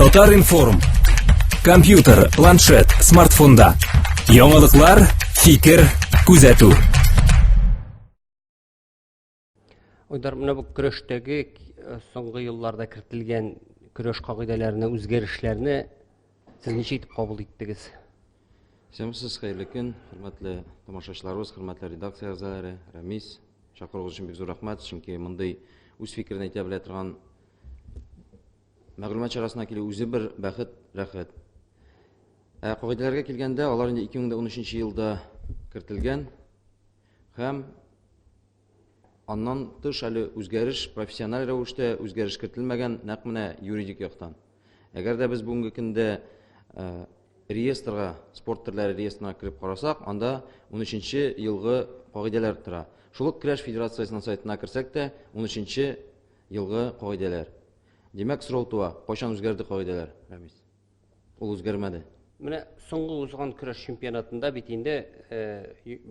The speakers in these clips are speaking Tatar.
Татаринформ. Компьютер, планшет, смартфонда. Яңалыклар, фикер, күзәтү. Ойдар, менә бу көрәштәге соңгы елларда кертелгән көрәш кагыйдәләренә, үзгәрешләрне сез ничә итеп кабул иттегез? Исәнмесез, хәерле көн, хөрмәтле тамашачыларыбыз, хөрмәтле редакция әгъзалары, Рамис, чакыруыгыз өчен бик зур рәхмәт, чөнки мондый үз фикерен әйтә белә торган мәгълүмат чарасына килү үзе бер бәхет, рәхәт. Кагыйдәләргә килгәндә, алар инде 2013 елда кертелгән һәм аннан тыш әле үзгәреш, профессиональ рәвештә үзгәреш кертелмәгән, нәкъ менә юридик яктан. Әгәр дә без бүгенге көндә реестрга, спорт төрләре реестрына кирип карасак, анда 13 елгы кагыйдәләр тора. Шул ук Көрәш федерациясенең сайтына кирсәк тә 13 елгы кагыйдәләр. Димәк, сорау туа, кайчан үзгәрде кагыйдәләр, Рамис? Ул үзгәрмәде. Менә соңгы узган көрәш чемпионатында бит инде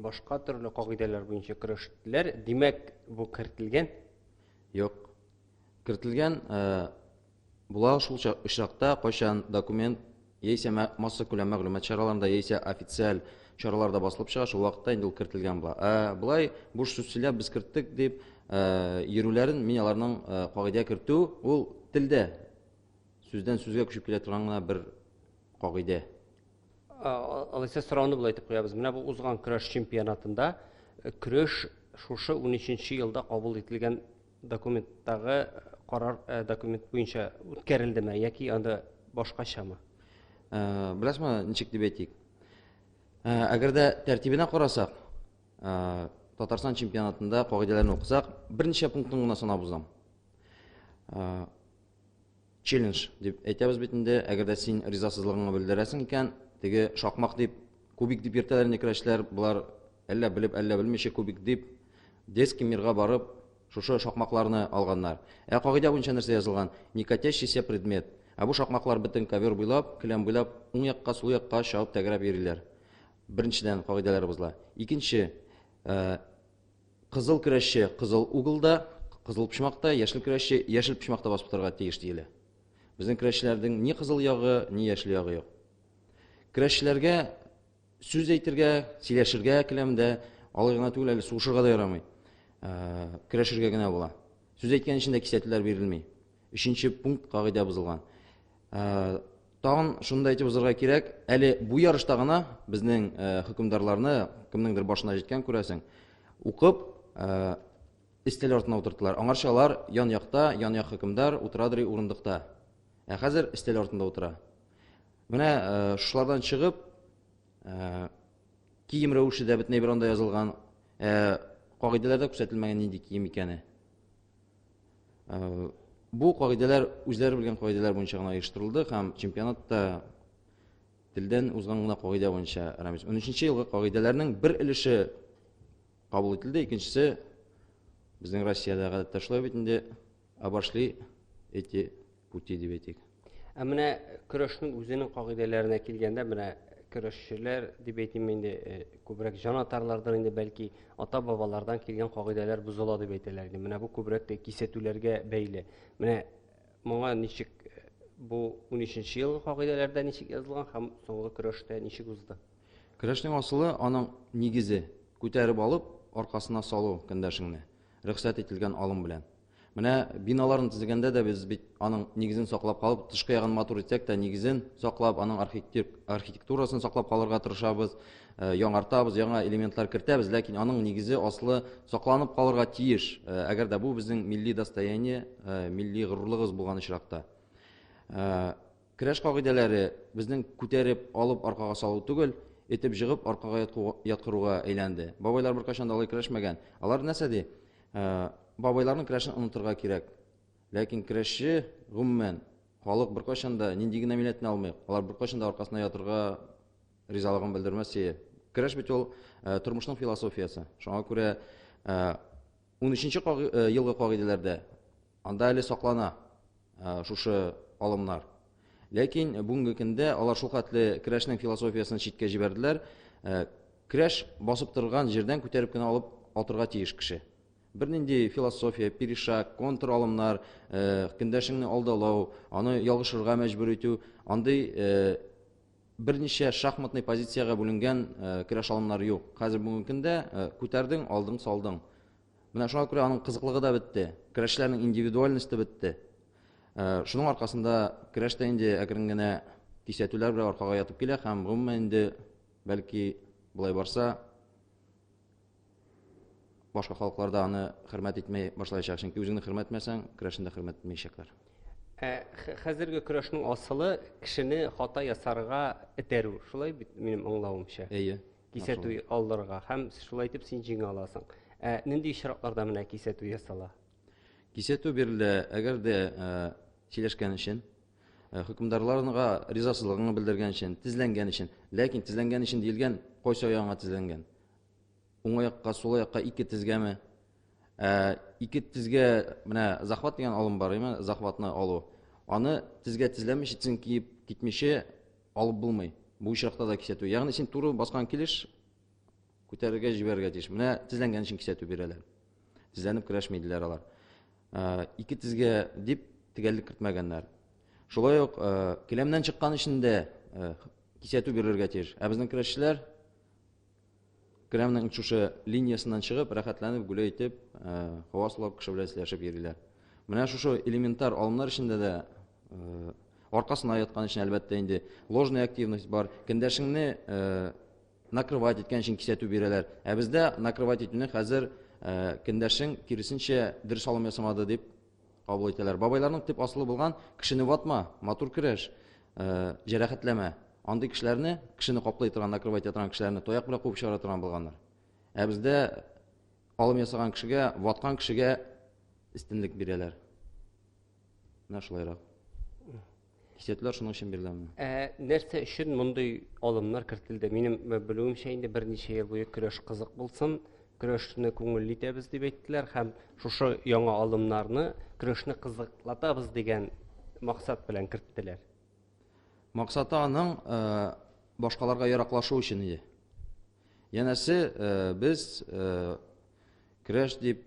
башка төрле кагыйдәләр буенча көрәштеләр. Димәк, бу кертелгән? Юк. Кертелгән була шул очракта кайчан документ яисә масса күләм мәгълүмат чараларында яисә официаль чараларда басылып чыга, шул вакытта инде ул кертелгән була. Булай буш сүз сөйләп без керттек дип йөрүләрен мин аларның кагыйдә кертү, ул телдә сүздән сүзгә күчеп килә торган гына бер кагыйдә. Алайса сорауны булай итеп куябыз. Менә бу узган көрәш чемпионатында көрәш шушы 13 елда кабул ителгән документтагы карар документ буенча үткәрелдеме яки анда башкачамы? Беләсезме, ничек дип әйтик? Әгәр дә тәртибенә карасак, Татарстан чемпионатында кагыйдәләрне укысак, берничә пунктын гына санап узам. Челлендж дип әйтәбез бит инде, әгәр дә син ризасызлыгыңны белдерәсең икән, теге шакмак дип, кубик дип йөртәләр инде көрәшләр, булар әллә белеп, әллә белмичә кубик дип детский мирга барып, шушы шакмакларны алганнар. Кагыйдә буенча нәрсә язылган? Никатящийся предмет. Бу шакмаклар бөтен ковер буйлап, келәм буйлап, уң якка, сул якка чабып тәгәрәп йөриләр. Беренчедән кагыйдәләр бозыла. Икенче, кызыл көрәшче кызыл угылда, кызыл почмакта, яшел көрәшче яшел почмакта басып торырга тиеш диелә. Безнең көрәшчеләрнең ни кызыл ягы, ни яшел ягы юк. Көрәшчеләргә сүз әйтергә, сөйләшергә келәмдә, алай гына түгел, әле сугышырга да ярамый. Көрәшергә генә була. Сүз әйткән өчен дә кисәтүләр бирелми. 3нче пункт кагыйдә бозылган. Тагын шунда әйтеп узарга кирәк, әле бу ярышта гына безнең хөкемдарларны кемнеңдер башына җиткән күрәсең, укып истәл артына утырттылар. Аңарчалар ян якта, ян як хөкемдар утырадыр урындыкта. Хәзер истәл артында утыра. Менә шулардан чыгып, кием рәвешендә бөтенләй бер анда язылган, кагыйдәләрдә күрсәтелмәгән нинди кием икәне. Бу кагыйдәләр үзләре белгән кагыйдәләр буенча гына оештырылды һәм чемпионатта телдән узган гына кагыйдә буенча, Рамис, 13 елгы кагыйдәләрнең бер өлеше кабул ителде, икенчесе безнең Россиядә гадәттә шулай бит инде, обошли эти пути дип әйтик. Менә көрәшнең үзенең кагыйдәләренә килгәндә, менә көрәшчеләр дип әйтим инде, күбрәк җанатарлардан инде бәлки ата-бабалардан килгән кагыйдәләр бозыла дип әйтәләр инде. Менә бу күбрәк тә кисәтүләргә бәйле. Менә моңа ничек бу 13 елгы кагыйдәләрдә ничек язылган һәм соңгы көрәштә ничек узды? Көрәшнең асылы аның нигезе күтәреп алып, аркасына салу көндәшеңне, рөхсәт ителгән алым белән. Менә биналарын төзегәндә дә без бит аның нигезен саклап калып, тышкы ягын матур итсәк тә, нигезен саклап, аның архитектурасын саклап калырга тырышабыз, яңартабыз, яңа элементлар кертәбез, ләкин аның нигезе аслы сакланып калырга тиеш. Әгәр дә бу безнең милли достояние, милли горурлыгыбыз булган очракта. Көрәш кагыйдәләре безнең күтәреп алып аркага салу түгел, этеп җыгып аркага яткыруга әйләнде. Бабайлар беркайчан да алай көрәшмәгән. Алар нәрсә ди? Бабайларның көрәшен онытырга кирәк. Ләкин көрәшче гомумән халык беркайчан да нинди генә милләтне алмый. Алар беркайчан да аркасына ятырга ризалыгын белдермәс. Көрәш бит ул тормышның философиясы. Шуңа күрә 13 елгы кагыйдәләрдә анда әле саклана шушы алымнар. Ләкин бүгенге көндә алар шул хәтле көрәшнең философиясын читкә җибәрделәр. Көрәш басып торган җирдән күтәреп кенә алып атырга тиеш кеше. Бернинди философия, перешаг, контр алымнар, көндәшеңне алдалау, аны ялгышырга мәҗбүр итү, андый берничә шахматный позицияга бүленгән көрәш алымнары юк. Хәзер бүгенге көндә күтәрдең, алдың, салдың. Менә шуңа күрә аның кызыклыгы да бетте, көрәшләрнең индивидуальности бетте. Шуның аркасында көрәштә инде әкрен генә кисәтүләр белән аркага ятып килә һәм гомумән инде бәлки булай барса башка халыкларда аны хөрмәт итмәй башлаячак, чөнки үзеңне хөрмәт итмәсәң, көрәшендә хөрмәт итмәячәкләр. Хәзерге көрәшнең асылы кешене хата ясарга этәрү. Шулай бит минем аңлавымча. Кисәтү алырга һәм шулай итеп син җиңә аласың. Нинди очракларда менә кисәтү ясала? Кисәтү бирелә, әгәр дә сөйләшкән өчен, хөкемдарларга ризасызлыгын белдергән өчен, тезләнгән өчен, ләкин тезләнгән өчен диелгән кайсы аягына тезләнгән? Уң аякка, сол аякка ике тезгәме? Ике тезгә менә захват дигән алым бар, захватны алу. Аны тезгә тезләмичә син киеп китмичә алып булмый. Бу очракта да кисәтү. Ягъни син туры баскан килеш күтәрергә җибәрергә тиеш. Менә тезләнгән өчен кисәтү бирәләр. Тезләнеп көрәшмәйдиләр алар. Ике тезгә дип тегәллек кертмәгәннәр. Шулай ук келәмнән чыккан өчен дә кисәтү бирергә тиеш. Безнең көрәшчеләр келәмнең шушы линиясыннан чыгып, рәхәтләнеп, гүлә итеп, һава сулап, кеше белән сөйләшеп йөриләр. Менә шушы элементар алымнар өчендә дә аркасына яткан өчен әлбәттә инде ложная активность бар. Көндәшеңне накрывать иткән өчен кисәтү бирәләр. Бездә накрывать итүне хәзер көндәшең киресенчә дөрес алым ясамады дип кабул итәләр. Бабайларның төп асылы булган кешене ватма, матур көрәш, җәрәхәтләмә. Андый кешеләрне, кешене каплый торган, накрывать итә торган кешеләрне таяк белән куып чыгара торган булганнар. Бездә алым ясаган кешегә, ваткан кешегә истинлек бирәләр. Менә шулайрак. Кисәтүләр шуның өчен биреләме? Нәрсә өчен мондый алымнар кертелде? Минем белүемчә инде берничә ел буе көрәш кызык булсын, көрәшне күңелле итәбез дип әйттеләр һәм шушы яңа алымнарны көрәшне кызыклатабыз дигән максат белән керттеләр. Максаты аның башкаларга яраклашу өчен иде. Янәсе без көрәш дип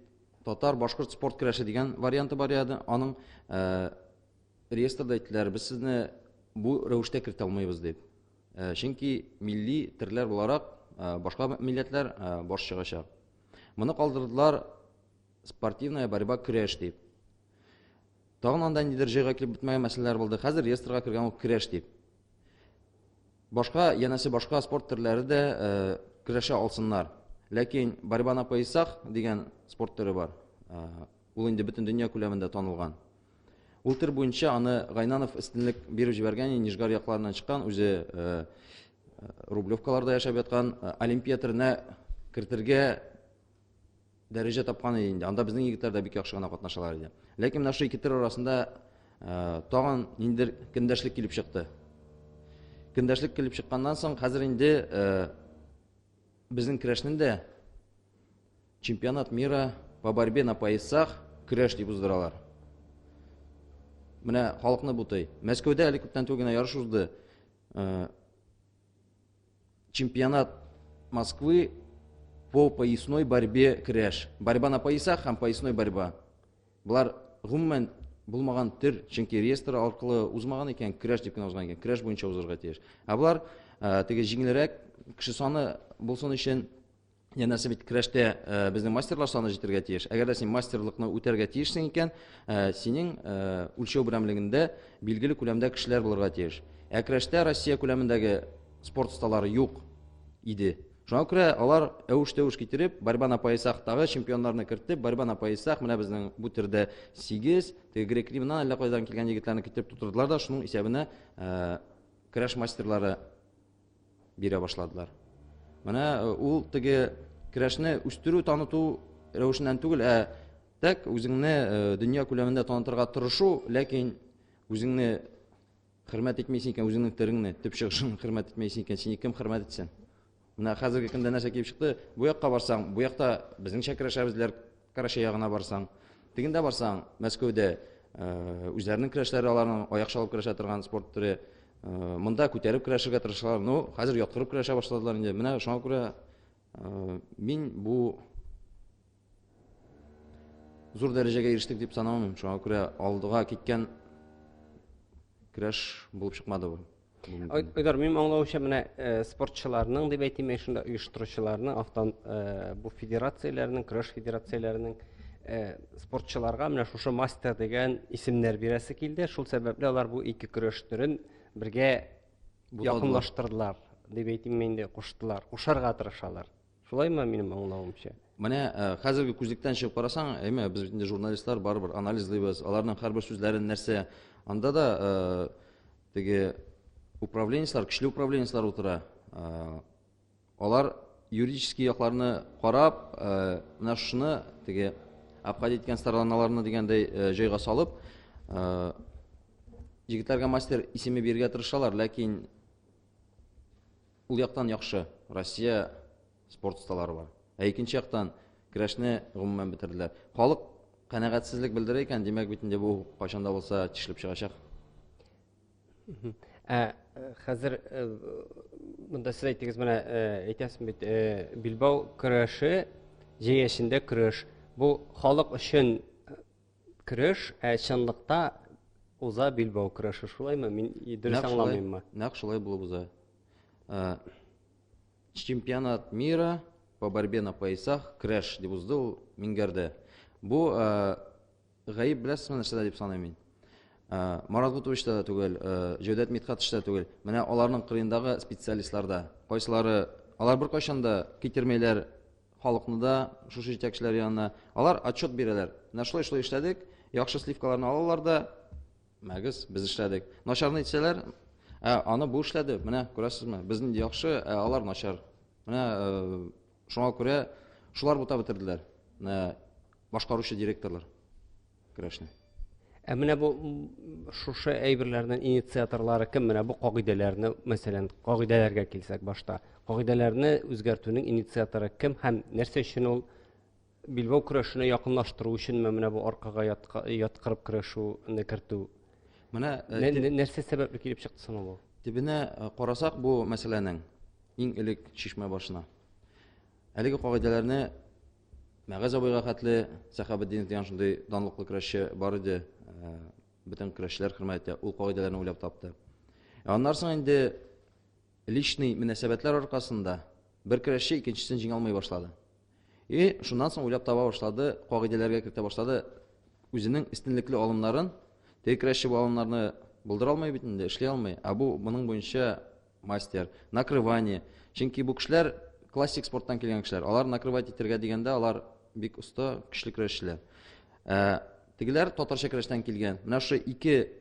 татар башкорт спорт көрәше дигән варианты бар иде. Аның реестрда әйттеләр, без сезне бу рәвештә кертә алмыйбыз дип. Чөнки милли төрләр буларак башка милләтләр баш чыгачак. Моны калдырдылар спортивная борьба көрәш дип. Тагын анда нидер җайга килеп бетмәгән мәсьәләләр булды. Хәзер реестрга кергән ул көрәш дип. Башка, янәсе башка спорт төрләре дә көрәшә алсыннар. Ләкин борьба на поясах дигән спорт төре бар. Ул инде бөтен дөнья күләмендә танылган. Ул төр буенча аны Гайнанов истинлек биреп җибәргән, Нижгар якларыннан чыккан, үзе Рублевкаларда яшәп яткан Олимпия төренә кертергә дәрәҗә тапкан инде. Анда безнең егетләр дә бик яхшы гына катнашалар иде. Ләкин менә шу ике төр арасында тагын ниндер көндәшлек килеп чыкты. Көндәшлек килеп чыкканнан соң хәзер инде безнең көрәшнең дә чемпионат мира по борьбе на поясах көрәш дип уздыралар. Менә халыкны бутай. Мәскәүдә әле күптән түгел ярыш узды. Чемпионат Москвы по поясной борьбе көрәш. Борьба на поясах һәм поясной борьба. Булар гомумән булмаган төр, чөнки реестр аркылы узмаган икән, көрәш дип кенә узган икән, көрәш буенча узырга тиеш. Булар теге җиңелрәк кеше саны булсын өчен, янәсе бит көрәштә безнең мастерлар саны җитәргә тиеш. Әгәр дә син мастерлыкны үтәргә тиешсең икән, синең үлчәү берәмлегендә билгеле күләмдә кешеләр булырга тиеш. Көрәштә Россия күләмендәге спорт сталары юк иде. Шуңа күрә алар әвеш-тәвеш китереп, борьба на поясахтагы чемпионнарны кертеп, борьба на поясах менә безнең бу төрдә 8, теге грек-римнан әллә кайдан килгән егетләрне китереп тутырдылар да, шуның исәбенә көрәш мастерлары бирә башладылар. Менә ул теге көрәшне үстерү, таныту рәвешеннән түгел, тәк үзеңне дөнья күләмендә танытырга тырышу, ләкин үзеңне хөрмәт итмәйсең икән, үзеңнең төреңне, төп чыгышын хөрмәт итмәйсең икән, сине кем хөрмәт итсен? Менә хәзерге көндә нәрсә килеп чыкты? Бу якка барсаң, бу якта безнеңчә көрәшәбезләр, Караша ягына барсаң, тегендә барсаң, Мәскәүдә үзләренең көрәшләре, аларның аяк чалып көрәшә торган спорт төре, монда күтәреп көрәшергә тырышалар. Ну, хәзер яткырып көрәшә башладылар инде. Менә шуңа күрә мин бу зур дәрәҗәгә ирештек дип санамыйм. Шуңа күрә алдыга киткән көрәш булып чыкмады бу. Айдар, минем аңлавымча, менә спортчыларның дип әйтим, шунда оештыручыларның, бу федерацияләрнең, көрәш федерацияләренең спортчыларга менә шушы мастер дигән исемнәр бирәсе килде. Шул сәбәпле алар бу ике көрәш төрен бергә якынлаштырдылар дип әйтим инде, куштылар, кушарга тырышалар. Шулаймы минем аңлавымча? Менә хәзерге күзлектән чыгып карасаң, әйме без инде журналистлар барыбер анализлыйбыз, аларның һәрбер сүзләрен нәрсә. Анда да теге управленецлар, көчле управленецлар утыра. Алар юридический якларны карап, менә шуны теге апкадит иткән стороналарны дигәндәй җайга салып, җегетләргә мастер исеме бирергә тырышалар, ләкин ул яктан яхшы Россия спорт осталары бар. Икенче яктан көрәшне гомумән бетерделәр. Халык канәгатьсезлек белдерә икән, димәк бит инде бу кайчан да булса тишелеп чыгачак. Хәзер монда сез әйтегез, менә әйтәсез бит, Билбау көрәше, җәяшендә көрәш. Бу халык өчен көрәш, чынлыкта уза Билбау көрәше, шулаймы? Мин дөрес аңламыйммы? Нәкъ шулай булып уза. Чемпионат мира по борьбе на поясах көрәш дип узды ул Мингәрдә. Бу гаип беләсезме нәрсәдә дип саныйм мин. Марат Бутович та түгел, Җәүдәт Мидхатович та түгел. Менә аларның кырыендагы специалистларда, кайсылары алар бер кайчан да китермәйләр халыкны да шушы җитәкчеләр янына. Алар отчет бирәләр. Менә шулай эшләдек, яхшы сливкаларны алалар да, мәгез без эшләдек. Начарны итсәләр, аны бу эшләде. Менә күрәсезме? Безнең яхшы, алар начар. Менә шуңа күрә шулар бута бетерделәр. Менә башкаручы директорлар көрәшне. Менә бу шушы әйберләрнең инициаторлары кем? Менә бу кагыйдәләрне, мәсәлән, кагыйдәләргә килсәк башта. Кагыйдәләрне үзгәртүнең инициаторы кем һәм нәрсә өчен ул Билбау көрәшенә якынлаштыру өчен менә бу аркага яткырып көрәшүне кертү? Менә нәрсә сәбәпле килеп чыкты соң бу? Тибенә карасак бу мәсьәләнең иң элек чишмә башына. Әлеге кагыйдәләрне Мәгаз абыйга хәтле Сәхабетдинов дигән шундый данлыклы көрәшче бар иде. Бөтен көрәшчеләр хөрмәт ул кагыйдәләрне уйлап тапты. Аннан соң инде личный мөнәсәбәтләр аркасында бер көрәшче икенчесен җиңә алмый башлады. Шуннан соң уйлап таба башлады, кагыйдәләргә кертә башлады, үзенең истинлекле алымнарын, теге көрәшче бу алымнарны булдыра алмый бит инде, эшли алмый. Бу моның буенча мастер, накрывание. Чөнки бу кешеләр классик спорттан килгән кешеләр. Алар накрывать итәргә дигәндә, алар бик оста, көчле көрәшчеләр. Тегеләр татарча көрәштән килгән. Менә шушы ике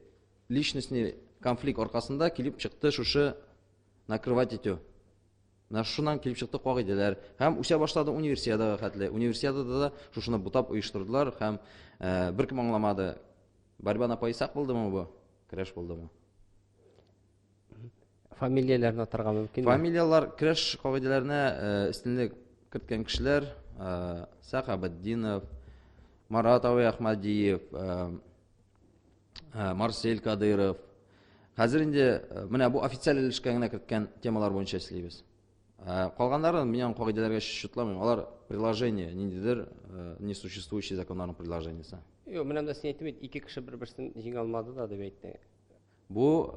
личностный конфликт аркасында килеп чыкты шушы накрывать итү. Менә шуннан килеп чыкты кагыйдәләр. Һәм үсә башлады универсиадага хәтле. Универсиадада да шушыны бутап оештырдылар һәм беркем аңламады. Борьба на поясах булдымы бу? Көрәш булдымы? Фамилияләрне атарга мөмкинме? Фамилиялар көрәш кагыйдәләренә истинлек керткән кешеләр Сәхабетдинов, Марат Ахмадиев, Марсель Кадыров. Хәзер инде менә бу официаль өлешкә генә керткән темалар буенча эшлибез. Калганнарын мин кагыйдәләргә шутламыйм. Алар приложение, ниндидер несуществующий законнарның приложениесе. Менә дә син әйтеп, ике кеше бер-берсен җиңә алмады да дип әйтте. Бу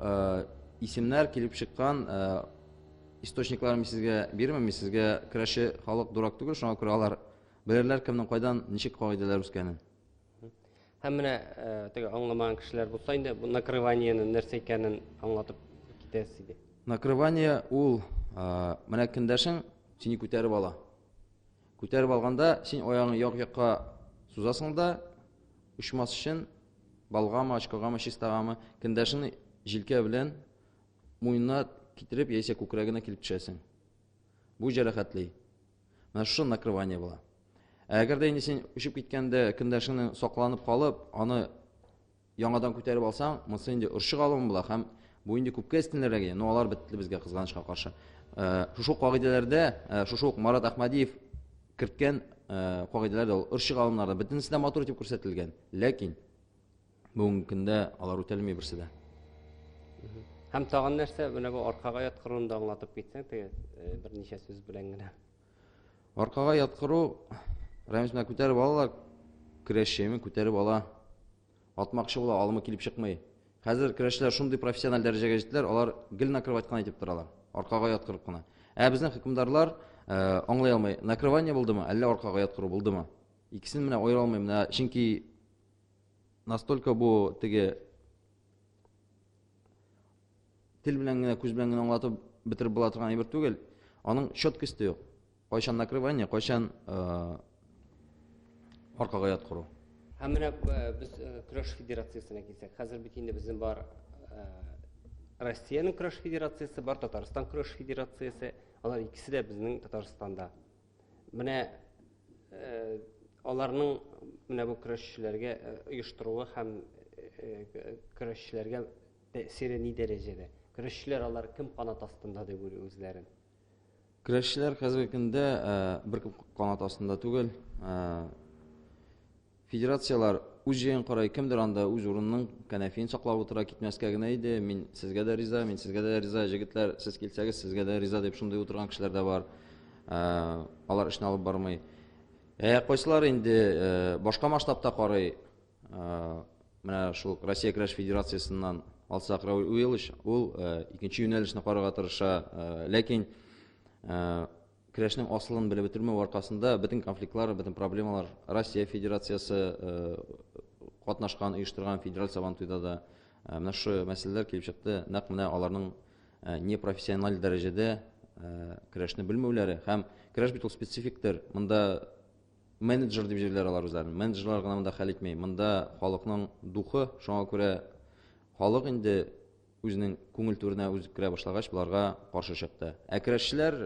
исемнәр килеп чыккан источникларны сезгә бирмәм, сезгә көрәшче халык дурак түгел, шуңа күрә алар белерләр кемнең кайдан ничек кагыйдәләр үскәнен. Һәм менә теге аңламаган кешеләр булса инде, бу накрываниеның нәрсә икәнен аңлатып китәсез иде. Накрывание ул менә көндәшең сине күтәреп ала. Күтәреп алганда син аягың як-якка сузасың да, учмас өчен балгамы, очкагамы, чистагамы көндәшеңне җилкә белән муенына китереп яисә күкрәгенә килеп төшәсең. Бу җәрәхәтли. Менә шушы накрывание була. Әгәр дә инде син үчеп киткәндә көндәшеңнең сакланып калып, аны яңадан күтәреп алсаң, монысы инде уршык алым була һәм бу инде күпкә истинлерәк. Ну алар бетте безгә кызганычка каршы. Шушы кагыйдәләрдә, шушы Марат Ахмадиев керткән кагыйдәләрдә ул уршык алымнарда бөтенесе дә матур итеп күрсәтелгән. Ләкин бүгенге көндә алар үтәлми берсе дә. Һәм тагын нәрсә, менә бу аркага яткыруны да аңлатып китсәң, теге берничә сүз белән генә. Аркага яткыру, Рамис менә күтәреп алалар, көрәшчеме күтәреп ала, атмакчы була, алымы килеп чыкмый. Хәзер көрәшчеләр шундый профессиональ дәрәҗәгә җиттеләр, алар гел накрываткан итеп торалар, аркага яткырып кына. Безнең хөкемдарлар аңлай алмый, накрывание булдымы, әллә аркага яткыру булдымы? Икесен менә аера алмыйм, менә чөнки настолько бу теге тел белән генә, күз белән генә аңлатып бетереп була торган әйбер түгел. Аның четкости юк. Кайчан накрывание, кайчан аркага яткыру. Һәм менә без көрәш федерациясенә килсәк, хәзер бит инде безнең бар Россиянең көрәш федерациясе, бар Татарстан көрәш федерациясе, алар икесе дә безнең Татарстанда. Менә аларның менә бу көрәшчеләргә оештыруы һәм көрәшчеләргә тәэсире ни дәрәҗәдә? Көрәшчеләр алар кем канат астында дип уйлый үзләрен? Көрәшчеләр хәзерге көндә бер канат астында түгел. Федерациялар үз җаен карый, кемдер анда үз урынының кәнәфин саклап утыра, китмәскә генә иде. Мин сезгә дә риза, мин сезгә дә риза, җегетләр, сез килсәгез, сезгә дә риза дип шундый утырган кешеләр дә бар. Алар эшне алып бармый. Кайсылар инде башка масштабта карый. Менә шул Россия көрәш федерациясеннән алсак, Рауль Уилыч, ул икенче юнәлешне карарга тырыша, ләкин көрәшнең асылын белеп бетермәү аркасында бөтен конфликтлар, бөтен проблемалар Россия федерациясе катнашкан, оештырган федераль Сабантуйда да менә шу мәсьәләләр килеп чыкты. Нәкъ менә аларның непрофессиональ дәрәҗәдә көрәшне белмәүләре һәм көрәш бит ул спецификтер. Монда менеджер дип җирләр алар үзләрен. Менеджерлар гына монда хәл итмәй. Монда халыкның духы, шуңа күрә халык инде үзенең күңел түренә үзе керә башлагач, буларга каршы чыкты. Көрәшчеләр,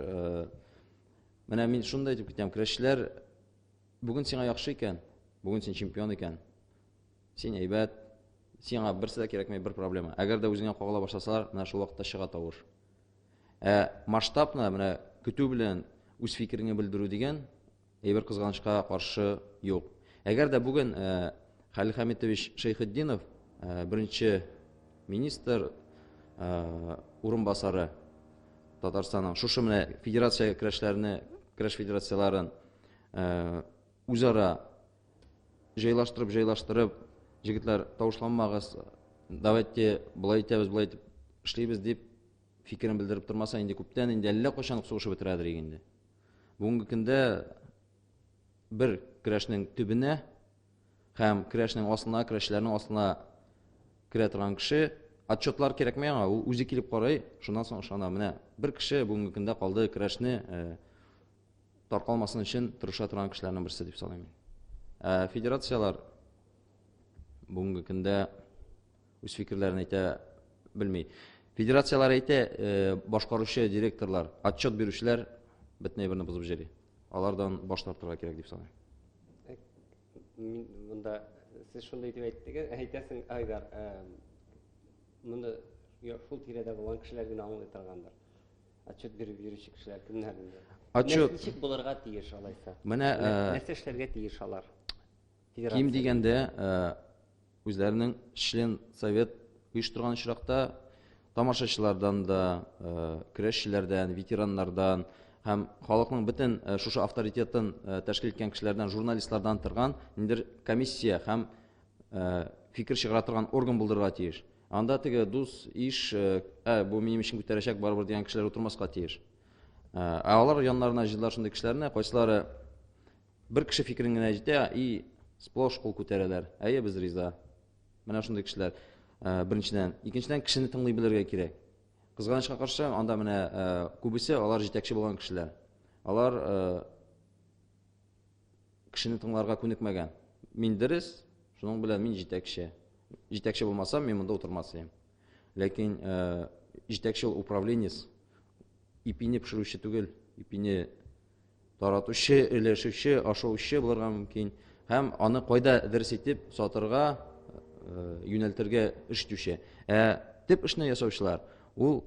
менә мин шундай дип китәм, көрәшчеләр бүген сиңа яхшы икән, бүген син чемпион икән. Син әйбәт, сиңа берсе дә кирәкмәй, бер проблема. Әгәр дә үзеңә кагыла башласалар, менә шул вакытта чыга тавыш. Масштабны менә көтү белән үз фикереңне белдерү дигән әйбер кызганычка каршы юк. Әгәр дә бүген Халил Хәмитович Шәйхетдинов, беренче министр урынбасары Татарстанның шушы менә федерация көрәшләрне, көрәш федерацияларын үзара җайлаштырып, җегетләр, тавышланмагыз, давайте булай итәбез, булай итеп эшлибез дип фикерен белдереп тормаса, инде күптән инде әллә кайчан сугышы бетерәдер инде. Бүгенге көндә бер көрәшнең төбенә һәм көрәшнең асылына, көрәшчеләрнең асылына керә торган кеше отчетлар кирәкмәй аңа, ул үзе килеп карый, шуннан соң ышана. Менә бер кеше бүгенге көндә калды көрәшне таркалмасын өчен тырыша торган кешеләрнең берсе дип саныйм. Федерациялар бүгенге көндә үз фикерләрен әйтә белми. Федерациялар әйтә, башкаручы директорлар, отчет бирүчеләр бөтен әйберне бозып йөри. Алардан баш тартырга кирәк дип саныйм. Мин монда сез шундай дип әйтәсең, Айдар, монда шул тирәдә булган кешеләр генә аңлый торгандыр. Отчет биреп йөрүче кешеләр кемнәрдер? Отчет ничек булырга тиеш алайса? Менә Нәрсә эшләргә тиеш алар? ким дигәндә үзләренең член совет оештырган очракта тамашачылардан да, көрәшчеләрдән, ветераннардан һәм халыкның бөтен шушы авторитетын тәшкил иткән кешеләрдән, журналистлардан торган ниндидер комиссия һәм фикер чыгара торган орган булдырырга тиеш. Анда теге дус, иш, бу минем өчен күтәрәчәк барыбер дигән кешеләр утырмаска тиеш. Алар яннарына җыйлар шундый кешеләрне, кайсылары бер кеше фикерен генә әйтә, и сплош кул күтәрәләр. Әйе, без риза. Менә шундый кешеләр. Беренчедән, икенчедән кешене тыңлый белергә кирәк. Кызганычка каршы, анда менә күбесе алар җитәкче булган кешеләр. Алар кешене тыңларга күнекмәгән. Мин дөрес, шуның белән мин җитәкче. Җитәкче булмасам, мин монда утырмас идем. Ләкин җитәкче ул управленец, ипине пешерүче түгел, ипине таратучы, өләшүче, ашаучы булырга мөмкин. Һәм аны кайда дөрес итеп сатырга, юнәлтергә эш итүче. Төп эшне ясаучылар, ул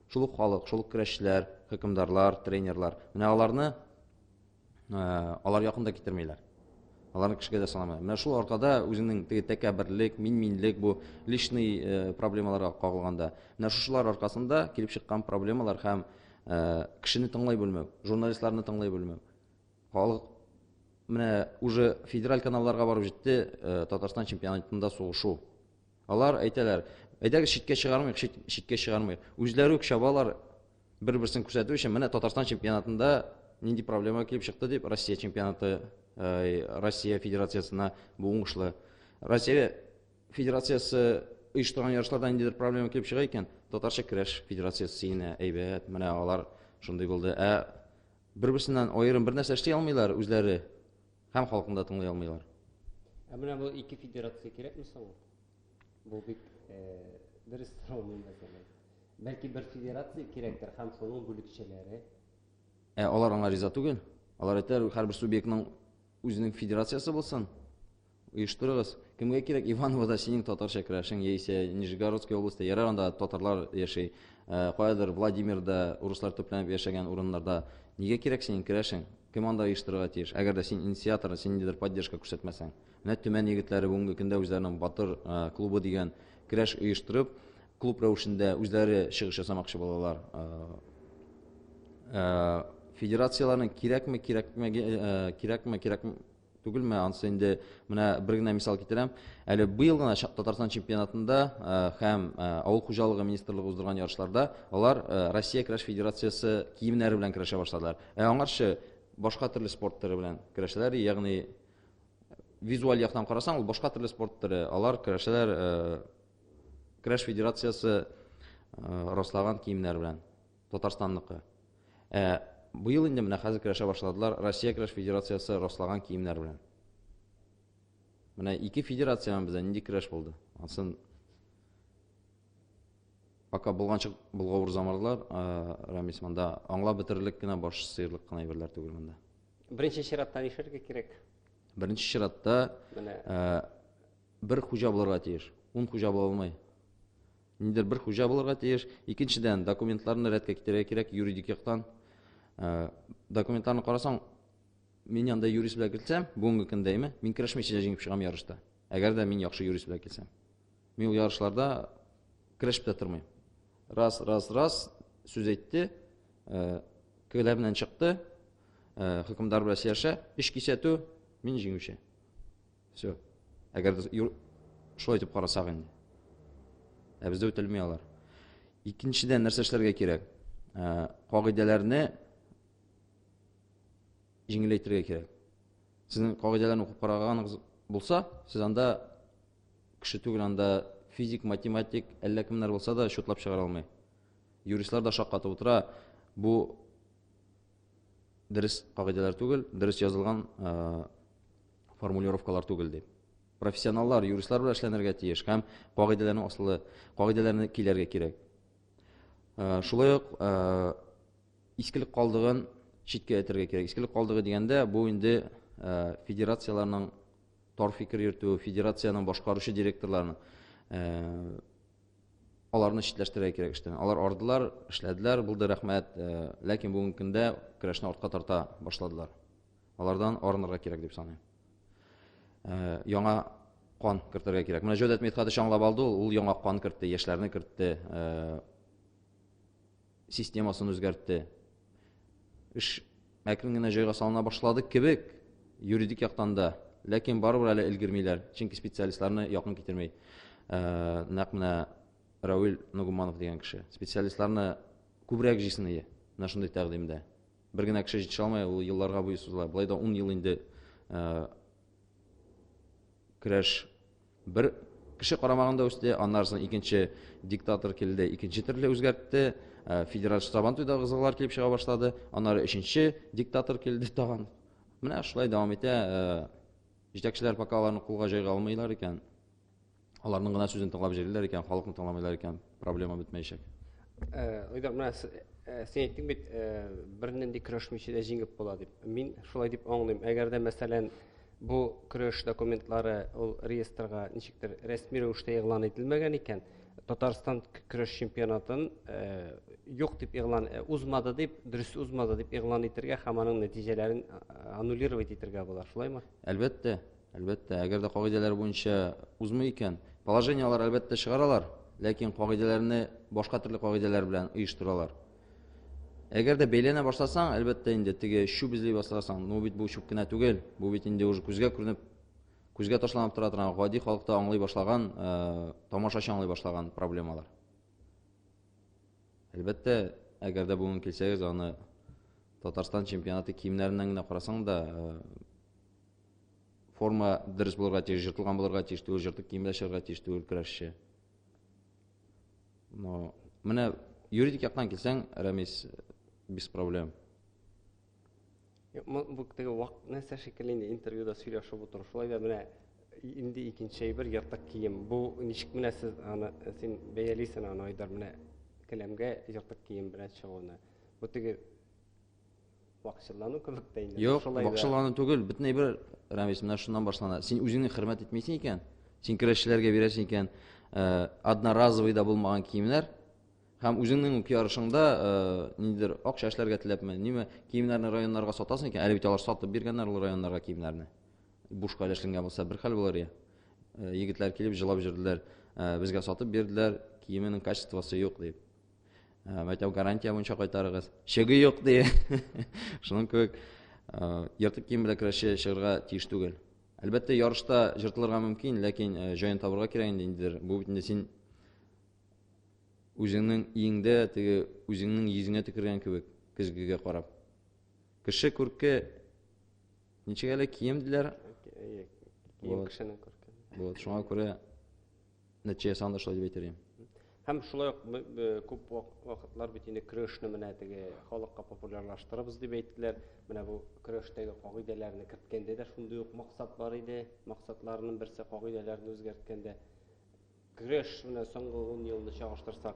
шул халык, шул көрәшчеләр, хөкемдарлар, тренерлар. Менә аларны алар якында китермәйләр. Аларны кешегә дә санамый. Менә шул аркада үзенең теге тәкәбберлек, минлек, бу личный проблемаларга кагылганда, менә шушылар аркасында килеп чыккан проблемалар һәм кешене тыңлай белмәү, журналистларны тыңлай белмәү. Халык менә уже федераль каналларга барып җитте Татарстан чемпионатында сугышу. Алар әйтәләр, әйдәгез читкә чыгармыйк, читкә чыгармыйк. Үзләре үк чабалар бер-берсен күрсәтү өчен. Менә Татарстан чемпионатында нинди проблема килеп чыкты дип, Россия чемпионаты, Россия федерациясына бу уңышлы. Россия федерациясы оештырган ярышларда ниндидер проблема килеп чыга икән, Татарча көрәш федерациясы сине әйбәт, менә алар шундый булды. Бер-берсеннән аерым бер нәрсә эшли алмыйлар үзләре, һәм халкын да тыңлый алмыйлар. Менә бу ике федерация кирәкме соң? Бу бик дөрес сорау мәсьәлә. Бәлки бер федерация кирәктер һәм шуның бүлекчәләре. Алар аңа риза түгел. Алар әйтәләр, һәрбер субъектның үзенең федерациясы булсын. Оештырыгыз. Кемгә кирәк Ивановода синең татарча көрәшең, яисә Нижегородская областьта, ярар анда татарлар яши, каядыр Владимирда урыслар төпләнеп яшәгән урыннарда нигә кирәк синең көрәшең? Кем анда оештырырга тиеш? Әгәр дә син инициатор, син ниндидер поддержка күрсәтмәсәң. Менә Төмән егетләре бүгенге көндә үзләренең Батыр клубы дигән көрәш оештырып, клуб рәвешендә үзләре чыгыш ясамакчы булалар. Федерацияларның кирәкме түгелме, анысы инде менә бер генә мисал китерәм. Әле быел гына Татарстан чемпионатында һәм авыл хуҗалыгы министрлыгы уздырган ярышларда алар Россия көрәш федерациясы киемнәре белән көрәшә башладылар. Аңарчы башка төрле спорт төре белән көрәшәләр, ягъни визуаль яктан карасаң, ул башка төрле спорт төре. Алар көрәшәләр көрәш федерациясы раслаган киемнәр белән, Татарстанныкы. Быел инде менә хәзер көрәшә башладылар Россия көрәш федерациясы раслаган киемнәр белән. Менә ике федерация бездә нинди көрәш булды? Асын пока булганчык булгавыр замарлар, Рамис монда аңлап бетерлек кенә баш сыерлык кына әйберләр түгел монда. Беренче чиратта нишләргә кирәк? Беренче чиратта бер хуҗа булырга тиеш. 10 хуҗа була алмый. Ниндидер бер хуҗа булырга тиеш. Икенчедән документларны рәткә китерергә кирәк юридик яктан. Документларны карасаң, мин янда юрист белән килсәм, бүгенге көндәме, мин көрәшмичә җиңеп чыгам ярышта. Әгәр дә мин яхшы юрист белән килсәм. Мин ул ярышларда көрәшеп тә тормыйм. Раз сүз әйтте, көлә белән чыкты, хөкемдар белән сөйләшә, эш кисәтү, мин җиңүче. Всё. Әгәр шулай итеп карасак инде. Бездә үтелми алар. Икенчедән нәрсә эшләргә кирәк? Кагыйдәләрне җиңеләйтергә кирәк. Сезнең кагыйдәләрне укып караганыгыз булса, сез анда кеше түгел, анда физик, математик, әллә кемнәр булса да шутлап чыгара алмый. Юристлар да шаккатып утыра. Бу дөрес кагыйдәләр түгел, дөрес язылган формулировкалар түгел дип. Профессионаллар, юристлар белән эшләнергә тиеш һәм кагыйдәләрнең асылы, кагыйдәләрне киләргә кирәк. Шулай ук искелек калдыгын читкә әйтергә кирәк. Искелек калдыгы дигәндә бу инде федерацияларның тар фикер йөртү, федерациянең башкаручы директорларының аларны читләштерергә кирәк эштән. Алар ардылар, эшләделәр, булды рәхмәт, ләкин бүгенге көндә көрәшне артка тарта башладылар. Алардан арынырга кирәк дип саныйм. Яңа кан кертергә кирәк. Менә Җәүдәт Медхәдич аңлап алды, ул яңа кан кертте, яшьләрне кертте, системасын үзгәртте. Эш әкрен генә җайга салына башлады кебек юридик яктан да, ләкин барыбер әле өлгермиләр, чөнки специалистларны якын китермәй. Нәкъ менә Равил Нугуманов дигән кеше специалистларны күбрәк җыйсын иде. Менә шундый тәкъдимдә. Бер генә кеше җитә алмый, ул елларга буе сузыла. Болай да 10 ел инде көрәш бер кеше карамагында үсте, аннарсын икенче диктатор килде, икенче төрле үзгәртте, федераль штабан туйда кызыклар килеп чыга башлады, аннары өченче диктатор килде тагын. Менә шулай дәвам итә. Җитәкчеләр пока аларны кулга җайга алмыйлар икән, аларның гына сүзен тыңлап җырлар икән, халыкны тыңламыйлар икән, проблема бетмәячәк. Ойдар, менә син әйттең бит, бернинди көрәшмичә дә җиңеп була дип. Мин шулай дип аңлыйм. Әгәр дә мәсәлән бу көрәш документлары ул реестрга ничектер рәсми рәвештә игълан ителмәгән икән, Татарстан көрәш чемпионатын юк дип игълан узмады дип, дөрес узмады дип игълан итәргә һәм аның нәтиҗәләрен аннулировать итәргә була. Шулаймы? Әлбәттә, әгәр дә кагыйдәләр буенча узмый икән, положениялар әлбәттә чыгаралар, ләкин кагыйдәләрне башка төрле кагыйдәләр белән оештыралар. Әгәр дә бәйләнә башласаң, әлбәттә инде теге чүп эзли башласаң, ну бит бу чүп кенә түгел. Бу бит инде уже күзгә күренеп, күзгә ташланып тора торган, гади халыкта аңлый башлаган, тамашачы аңлый башлаган проблемалар. Әлбәттә, әгәр дә бүген килсәгез, аны Татарстан чемпионаты киемнәреннән генә карасаң да, форма дөрес булырга тиеш, жыртылган булырга тиеш түгел, жыртык киемдә чыгарга тиеш түгел көрәшче. Но менә юридик яктан килсәң, Рамис, без проблем. Бу теге вак нәрсә шикелле инде интервьюда сөйләшеп утыр. Шулай да менә инде икенче әйбер йыртык кием. Бу ничек менә сез аны син бәялисен аны Айдар менә келәмгә йыртык кием белән чыгуны. Бу теге вакчылану кебек тә инде. Юк, вакчылану түгел, бөтен әйбер, Рамис, менә шуннан башлана. Син үзеңне хөрмәт итмисең икән, син көрәшчеләргә бирәсең икән, одноразовый да булмаган киемнәр, һәм үзеңнең ярышыңда ниндидер акча эшләргә теләпме, ниме киемнәрне районнарга сатасың икән, әле бит алар сатып биргәннәр ул районнарга киемнәрне. Бушка эшләнгән булса бер хәл булыр я. Егетләр килеп җылап җөрделәр, безгә сатып бирделәр, киеменең качествосы юк дип. Мәктәп гарантия буенча кайтарыгыз. Чыгы юк ди. Шуның кебек йыртык кием белән көрәшче чыгарга тиеш түгел. Әлбәттә ярышта җыртылырга мөмкин, ләкин җаен табырга кирәк инде. Бу бит инде син үзеңнең иңдә теге үзеңнең йөзеңә тикергән кебек көзгегә карап. Кеше күрке ничек әле кием диләр? Кием кешенең күрке. Вот, шуңа күрә нәтиҗә санда шулай дип әйтер идем. Һәм шулай ук күп вакытлар бит инде көрәшне менә теге халыкка популярлаштырабыз дип әйттеләр. Менә бу көрәштәге кагыйдәләрне керткәндә дә шундый ук максат бар иде. Максатларның берсе кагыйдәләрне үзгәрткәндә. Көрәш менә соңгы 10 елны чагыштырсак,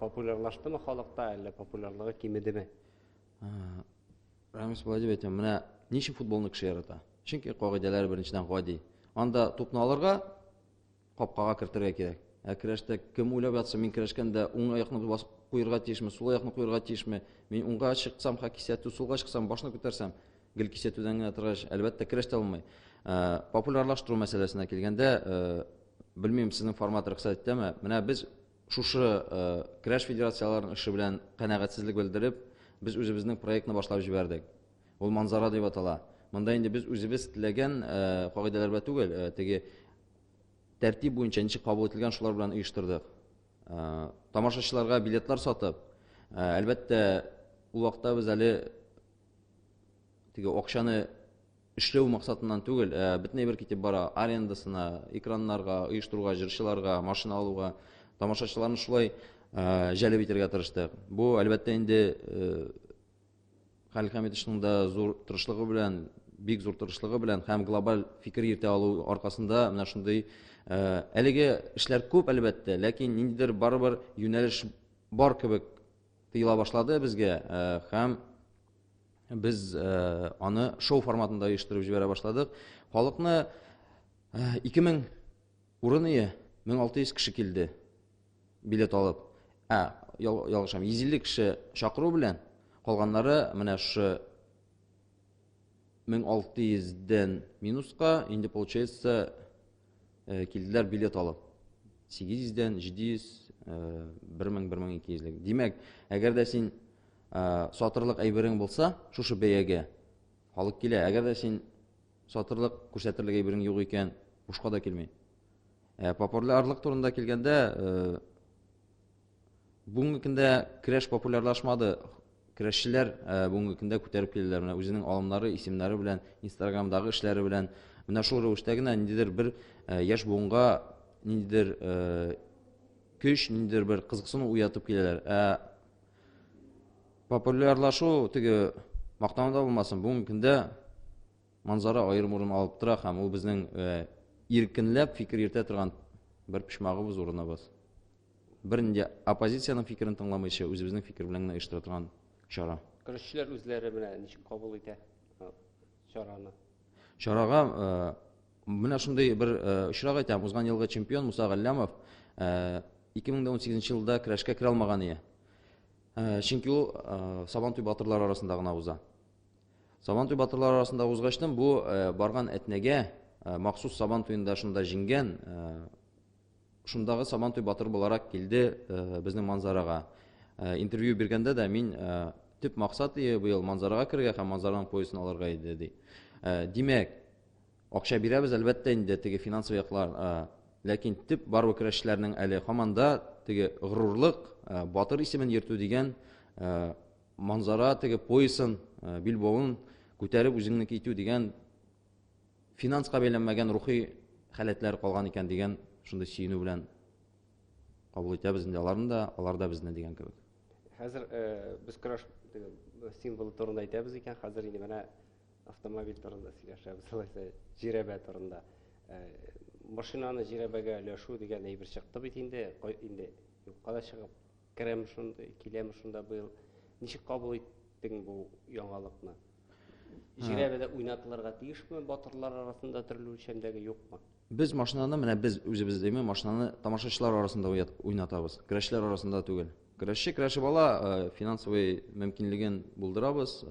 популярлаштымы халыкта, әллә популярлыгы кимедеме? Рамис булай дип әйтәм, менә ничек футболны кеше ярата? Чөнки кагыйдәләр беренчедән гади. Анда тупны алырга капкага кертергә кирәк. Көрәштә кем уйлап ятса, мин көрәшкәндә уң аякны басып куярга тиешме, сул аякны куярга тиешме? Мин уңга чыксам, кисәтү, сулга чыксам, башны күтәрсәм, гел кисәтүдән генә торгач, әлбәттә көрәштә булмый. Популярлаштыру мәсьәләсенә килгәндә, белмим, сезнең формат рөхсәт итәме? Менә без шушы көрәш федерацияларының эше белән канәгатьсезлек белдереп, без үзебезнең проектны башлап җибәрдек. Ул манзара дип атала. Монда инде без үзебез теләгән кагыйдәләр белән түгел, теге тәртип буенча ничек кабул ителгән шулар белән оештырдык. Тамашачыларга билетлар сатып, әлбәттә ул вакытта без әле теге акчаны эшләү максатыннан түгел, бөтен бер китеп бара, арендасына, экраннарга, оештыруга, җырчыларга, машина алуга, тамашачыларны шулай җәлеп итәргә тырыштык. Бу әлбәттә инде Халил Хәмитовның да зур тырышлыгы белән, бик зур тырышлыгы белән һәм глобаль фикер йөртә алу аркасында менә шундый әлеге эшләр күп әлбәттә, ләкин ниндидер барыбер юнәлеш бар кебек тыела башлады безгә, һәм без аны шоу форматында оештырып җибәрә башладык. Халыкны 2000 урыны 1600 кеше килде билет алып. Ялгышам, 150 кеше чакыру белән калганнары менә шу 1600-дән минуска инде получается килделәр билет алып. 800-дән 700, 1000-1200. Димәк, әгәр дә син сатырлык әйберең булса, шушы бәягә халык килә. Әгәр дә син сатырлык күрсәтерлек әйберең юк икән, бушка да килмәй. Популярлык турында килгәндә, бүгенге көндә көрәш популярлашмады. Көрәшчеләр бүгенге көндә күтәреп килделәр, менә үзенең алымнары, исемнәре белән, Instagramдагы эшләре белән, менә шул рәвештә генә ниндидер бер яшь буынга ниндидер көч, ниндидер бер кызыксыну уятып киләләр. Популярлашу теге мактауда булмасын, бүгенге көндә манзара аерым урын алып тора һәм ул безнең иркенләп фикер йөртә торган бер пишмагыбыз, урыныбыз. Бернинди оппозициянең фикерен тыңламыйча, үзебезнең фикер белән генә оештыра торган чара. Көрәшчеләр үзләре менә ничек кабул итә чараны? Чарага менә шундый бер очрак әйтәм, узган елгы чемпион Муса Галлямов 2018 елда көрәшкә керә алмаган иде. Чөнки ул Сабантуй батырлар арасында гына уза. Сабантуй батырлар арасында узгачтан бу барган әтнәгә махсус Сабантуйында шунда җиңгән, шундагы Сабантуй батыр буларак килде безнең манзарага. Интервью биргәндә дә мин төп максат быел манзарага кергә һәм манзараның поясын алырга иде ди. Димәк, акча бирәбез әлбәттә инде теге финансовый яклар, ләкин төп барлык көрәшчеләрнең әле һаманда теге горурлык, батыр исемен йөртү дигән манзара теге поясын, билбавын күтәреп үзеңнеке итү дигән финанска бәйләнмәгән рухи халәтләр калган икән дигән шундый сөенү белән кабул итәбез инде алар да безне дигән кебек. Хәзер без көрәш символы турында әйтәбез икән, хәзер инде менә автомобиль турында сөйләшәбез, алайса жирәбә турында. Машинаны жирәбәгә өләшү дигән әйбер чыкты бит инде юкка да чыгып керәм шунда, киләм шунда быел. Ничек кабул иттең бу яңалыкны? Жирәбәдә уйнатылырга тиешме, батырлар арасында төрле үлчәмдәге юкмы? Без машинаны, менә без үзебез димме, машинаны тамашачылар арасында уйнатабыз, көрәшчеләр арасында түгел. Көрәшче бала финансовый мөмкинлеген булдырабыз,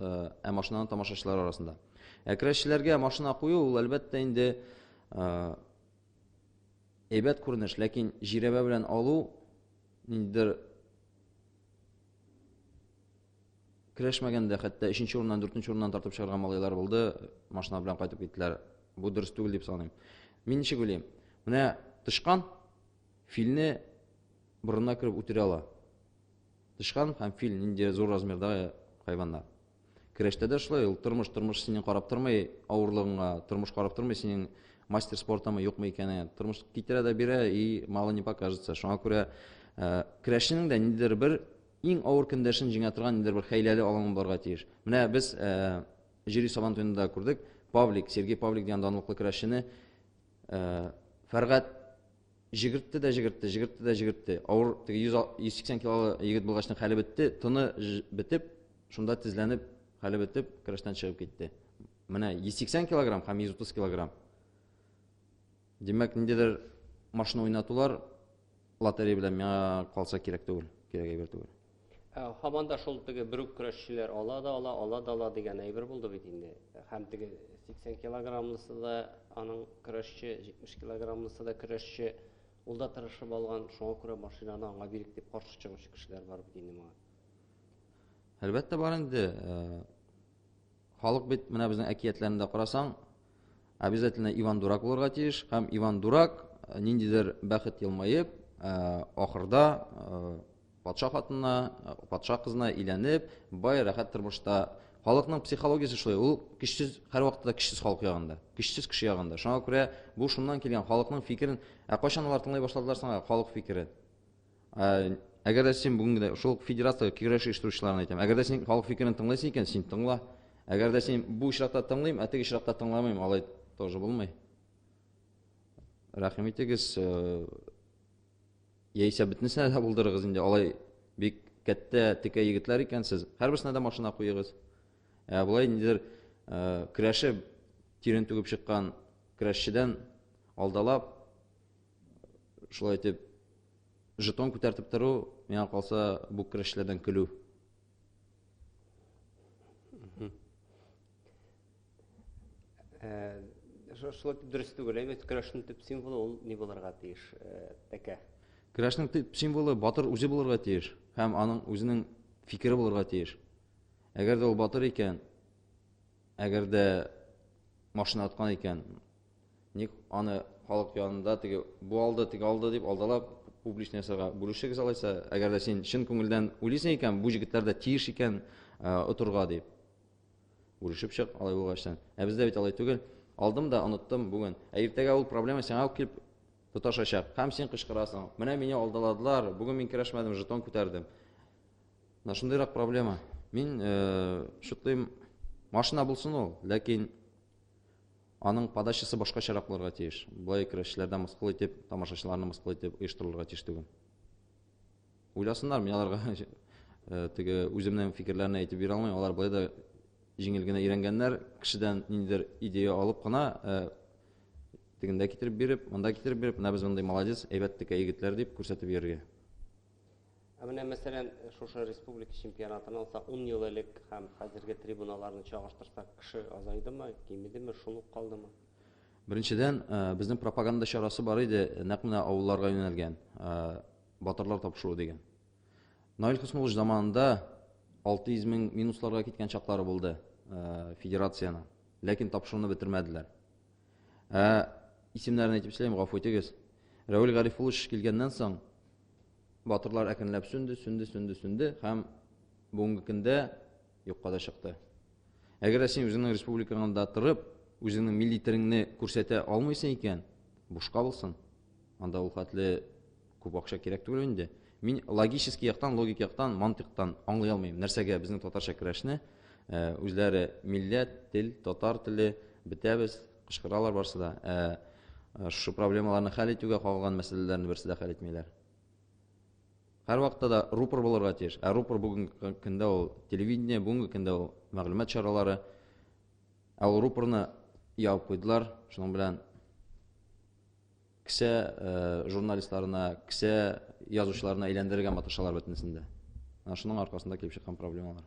машинаны тамашачылар арасында. Көрәшчеләргә машина кую ул әлбәттә инде әйбәт күренеш, ләкин жирәбә белән алу ниндидер көрәшмәгәндә, хәтта 3нче урыннан 4нче урыннан тартып чыгарган малайлар булды, машина белән кайтып киттеләр. Бу дөрес түгел дип саныйм. Мин ничек уйлыйм? Менә тышкан филне борынына кереп үтерә ала. Тышкан һәм фил нинди зур размердагы хайваннар. Көрәштә дә шулай, ул тормыш синең карап тормый, авырлыгыңа, тормыш карап тормый, синең мастер спортамы юкмы икәнен, тормыш китерә дә бирә и мало не покажется. Шуңа күрә көрәшченең дә ниндидер бер иң авыр көндәшен җиңә торган ниндидер бер хәйләле алаңы булырга тиеш. Менә без җири сабан туенда күрдек, Сергей Павлик дигән данлыклы көрәшчене Фәргать җигертте. Авыр 180 килолы егет булгачның хәле бетте, тыны бетеп, шунда тезләнеп, хәле бетеп, көрәштән чыгып китте. Менә 180 килограмм һәм 130 килограмм. Димәк, ниндидер машина уйнатулар лотерея белән миңа калса кирәк түгел, кирәк түгел. Һаманда шул теге брук көрәшчеләр ала дигән әйбер булды бит инде. Һәм теге 80 килограммлысы да аның көрәшче, 70 килограммлысы да көрәшче. Ул да тырышып алган, шуңа күрә машинаны аңа бирик дип каршы чыгучы кешеләр бар бит инде моңа. Әлбәттә бар инде. Халык бит менә безнең әкиятләрендә карасаң, обязательно Иван Дурак булырга тиеш, һәм Иван Дурак ниндидер бәхет елмаеп, ахырда патша хатынына, патша кызына иләнеп, бай рәхәт тормышта. Халыкның психологиясе шулай, ул көчсез, һәр вакытта көчсез халык ягында, көчсез кеше ягында. Шуңа күрә бу шуннан килгән халыкның фикерен, кайчан алар тыңлай башладылар соң халык фикерен. Әгәр дә син бүген шул федерация көрәш оештыручыларына әйтәм, әгәр дә син халык фикерен тыңлайсың икән, син тыңла. Әгәр дә син бу очракта тыңлыйм, теге очракта тыңламыйм, алай тоже булмый. Рәхим итегез, яисә бөтенсенә дә булдырыгыз инде, алай бик кәттә текә егетләр икәнсез. Һәрберсенә дә машина куегыз. Булай ниндидер көрәшеп тирен түгеп чыккан көрәшчедән алдалап, шулай итеп жетон күтәртеп тору, миңа калса бу көрәшчеләрдән көлү. Шулай дөрес түгел, көрәшнең төп символы ул ни булырга тиеш? Тәкә. Көрәшнең төп символы батыр үзе булырга тиеш, һәм аның үзенең фикере булырга тиеш. Әгәр дә ул батыр икән, әгәр дә машина аткан икән, ник аны халык янында бу алды дип алдалап публичный ясарга бүлешегез алайса, әгәр дә син чын күңелдән уйлыйсың икән, бу җегетләр дә тиеш икән оторга дип. Бүлешеп чык, алай булгачтан. Бездә бит алай түгел. Алдым да оныттым бүген. Иртәгә ул проблема сиңа килеп тоташачак. Һәм син кычкырасың. Менә мине алдаладылар, бүген мин көрәшмәдем, жетон күтәрдем. Шундыйрак проблема. Мин шутлыйм, машина булсын ул, ләкин аның подачасы башкачарак булырга тиеш. Булай көрәшчеләрдән мыскыл итеп, тамашачыларны мыскыл итеп оештырылырга тиеш түгел. Уйласыннар, мин аларга теге үземнең фикерләрне әйтеп бирә алмыйм, алар булай да җиңел генә өйрәнгәннәр, кешедән ниндидер идея алып кына тегендә китереп биреп, монда китереп биреп, менә без мондай молодец, әйбәт текә егетләр дип күрсәтеп йөрергә. Менә мәсәлән, шушы республика чемпионатын алсак, 10 ел элек һәм хәзерге трибуналарны чагыштырсак, кеше азайдымы, кимидеме, шул ук калдымы? Беренчедән, безнең пропаганда чарасы бар иде, нәкъ менә авылларга юнәлгән, батырлар тапшыру дигән. Наил Хуснуллович заманында 600 мең минусларга киткән чаклары булды федерациянең, ләкин тапшыруны бетермәделәр. Исемнәрен әйтеп сөйләйм, гафу итегез. Равил Гарифулович килгәннән соң батырлар әкренләп сүнде һәм бүгенге көндә юкка да чыкты. Әгәр син үзеңнең республикаңда торып, үзеңнең милли телеңне күрсәтә алмыйсың икән, бушка булсын. Анда ул хәтле күп акча кирәк түгел инде. Мин логический яктан, логик яктан, мантыктан аңлый алмыйм. Нәрсәгә безнең татарча көрәшне үзләре милләт, тел, татар теле бетәбез, кычкыралар барсы да. Шу проблемаларны хәл итүгә калган мәсьәләләрне берсе дә хәл итмиләр. Һәр вакытта да рупор булырга тиеш. Рупор бүгенге көндә ул телевидение, бүгенге көндә ул мәгълүмат чаралары. Ул рупорны ябып куйдылар. Шуның белән кесе журналистларына, кесе язучыларына әйләндерергә маташалар бөтенсендә. Шуның аркасында килеп чыккан проблемалар.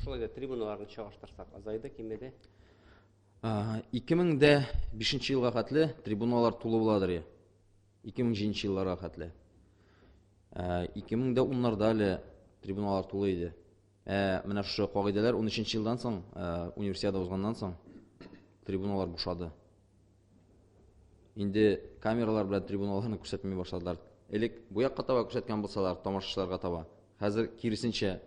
Шулай да трибуналарны чагыштырсак, азайды кимеде? 2005 елга хәтле трибуналар тулы буладыр. 2007 елларга хәтле. 2010ларда әле трибуналар тулы иде. Менә шушы кагыйдәләр 13 елдан соң, универсиада узганнан соң трибуналар бушады. Инде камералар белән трибуналарны күрсәтмәй башладылар. Элек бу якка таба күрсәткән булсалар, тамашачыларга таба. Хәзер киресенчә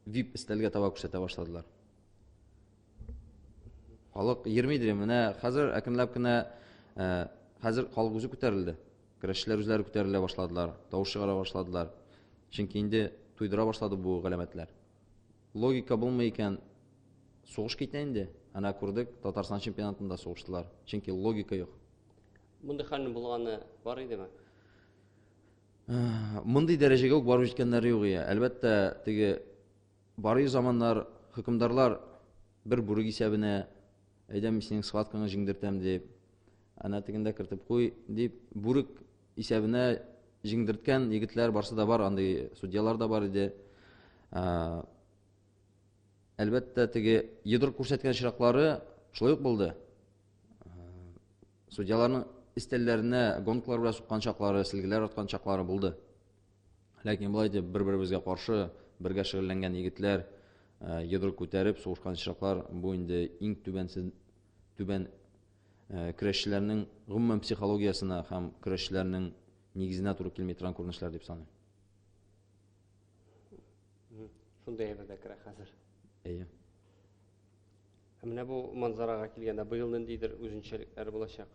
VIP стилгә таба күрсәтә башладылар. Халык йөрмидер, менә хәзер әкренләп кенә хәзер халык үзе күтәрелде. Көрәшчеләр үзләре күтәрелә башладылар, тавыш чыгара башладылар. Чөнки инде туйдыра башлады бу галәмәтләр. Логика булмый икән, сугыш китә инде. Ана күрдек, Татарстан чемпионатында сугыштылар. Чөнки логика юк. Монда хәлне булганы бар идеме? Мондый дәрәҗәгә үк барып җиткәннәре юк ия. Әлбәттә, теге бары заманнар хөкемдарлар бер бүрек исәбенә әйдәм синең схваткаңны җиңдертәм дип, ана тегендә кертеп куй дип, бүрек исәбенә җиңдерткән егетләр барсы да бар, андый судьялар да бар иде. Әлбәттә, теге йодрык күрсәткән чираклары шулай ук булды. Судьяларның истәлләренә гонкалар белән суккан чаклары, силгеләр аткан чаклары булды. Ләкин булай дип бер-беребезгә каршы бергә шөгыльләнгән егетләр йодрык күтәреп сугышкан чаклар бу инде иң түбән көрәшчеләрнең гомумән психологиясына һәм көрәшчеләрнең нигезенә туры килми торган күренешләр дип саныйм. Шундай әйбәт керә хәзер. Әйе. Менә бу манзарага килгәндә быел ниндидер үзенчәлекләр булачак?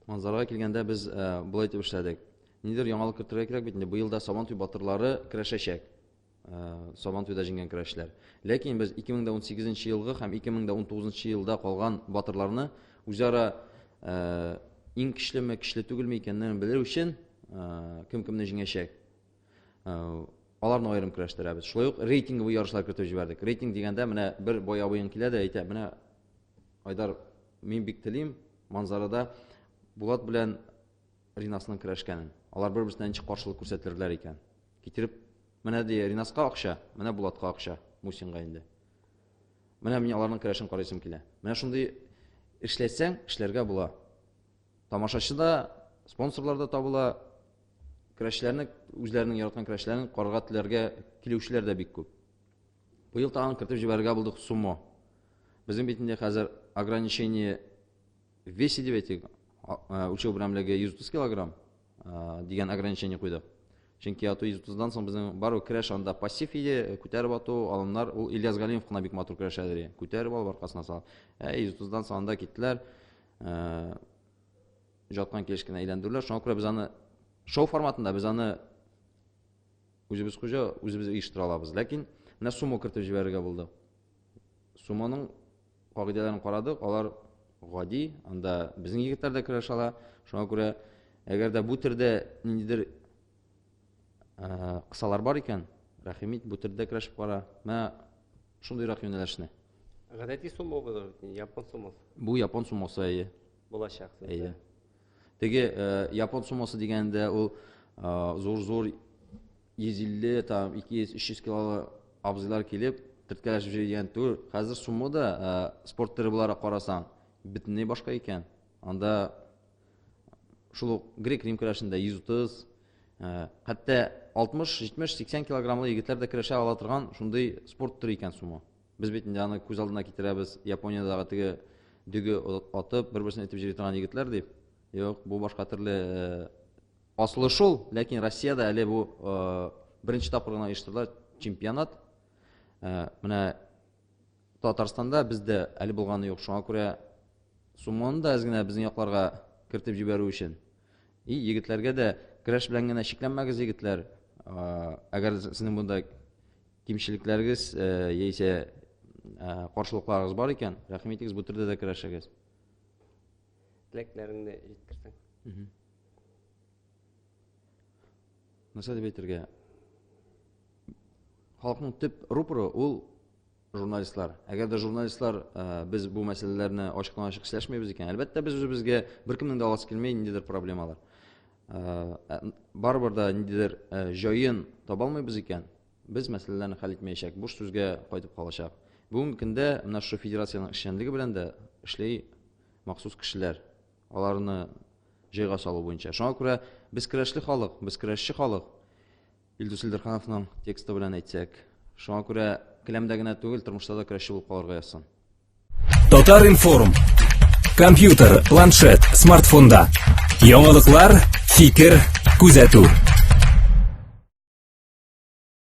Манзарага килгәндә без булай дип эшләдек. Нидер яңалык кертергә кирәк бит инде. Быел да Сабантуй батырлары көрәшәчәк. Сабантуйда җиңгән көрәшчеләр. Ләкин без 2018 елгы һәм 2019 елда калган батырларны үзара иң көчлеме, көчле түгелме икәнен белер өчен кем-кемне җиңәчәк. Аларны аерым көрәштерәбез. Шулай ук рейтинговый ярышлар кертеп җибәрдек. Рейтинг дигәндә менә бер бай абыйың килә дә әйтә, менә Айдар, мин бик телим манзарада Булат белән Ринасның көрәшкәнен. Алар бер-берсенә ничек каршылык күрсәтерләр икән. Китереп, менә ди Ринаска акча, менә Булатка акча, Мусинга инде. Менә мин аларның көрәшен карыйсым килә. Менә шундый эшләсәң, эшләргә була. Тамашачы да, спонсорлар да табыла. Көрәшчеләрне, үзләренең яраткан көрәшчеләрен карарга теләргә килүчеләр дә бик күп. Быел тагын кертеп җибәрергә булдык сумо. Безнең бит инде хәзер ограничение в весе дип әйтик, үлчәү берәмлеге 130 килограмм дигән ограничение куйдык. Чөнки аты 130дан соң безнең бар көрәш анда пассив иде, күтәреп ату, алымнар, ул Ильяс Галимов кына бик матур көрәшәдер. Күтәреп алып аркасына салып. 130дан соң анда киттеләр. Жаткан килешкән әйләндерүләр. Шуңа күрә без аны шоу форматында без аны үзебез хуҗа, үзебез оештыра алабыз. Ләкин менә сумо кертеп җибәрергә булды. Сумоның кагыйдәләрен карадык, алар гади, анда безнең егетләр дә көрәш ала. Шуңа күрә әгәр дә бу төрдә ниндидер кысалар бар икән, рәхим ит, бу төрдә көрәшеп кара. Менә шундыйрак юнәлешне. Гадәти сумо булыр, япон сумосы. Бу япон сумосы әйе. Булачак. Әйе. Теге япон сумосы дигәндә ул зур 150 там 200-300 кило абзыйлар килеп төрткәләшеп җыйган түр. Хәзер сумода спорт төре буларак карасаң, бөтенләй башка икән. Анда шул грек-рим көрәшендә 130, Хәтта 60, 70, 80 килограммлы егетләр дә көрәшә ала торган шундый спорт түрі икән сумо. Без бит инде аны күз алдына китерәбез, Япониядагы теге дөге атып, бер-берсен итеп җири торган егетләр дип. Юк, бу башка төрле асылы шул, ләкин Россиядә әле бу беренче тапкыр гына оештырыла чемпионат. Менә Татарстанда бездә әле булганы юк. Шуңа күрә сумоны да әз генә безнең якларга кертеп җибәрү өчен. И егетләргә дә көрәш белән генә шикләнмәгез, егетләр. Әгәр сезнең бунда кимчелекләрегез яисә каршылыкларыгыз бар икән, рәхим итегез, бу төрдә дә көрәшәгез. Теләкләреңне җиткерсәң. Нәрсә дип әйтергә? Халыкның төп рупоры ул журналистлар. Әгәр дә журналистлар без бу мәсьәләләрне ачыктан-ачык сөйләшмәйбез икән, әлбәттә без үзебезгә беркемнең дә аласы килмәй ниндидер проблемалар. Барыбер да ниндидер җаен таба алмыйбыз икән, без мәсьәләләрне хәл итмәячәк, буш сүзгә кайтып калачак. Бүгенге көндә менә шу федерациянең эшчәнлеге белән дә эшли махсус кешеләр, аларны җайга салу буенча. Шуңа күрә без көрәшле халык, без көрәшче халык. Илдус Илдерхановның тексты белән әйтсәк, шуңа күрә келәмдә генә түгел, тормышта да көрәшче булып калырга язсын. Татар-информ. Компьютер, планшет, смартфонда. Яңалыклар, фикер, күзәтү.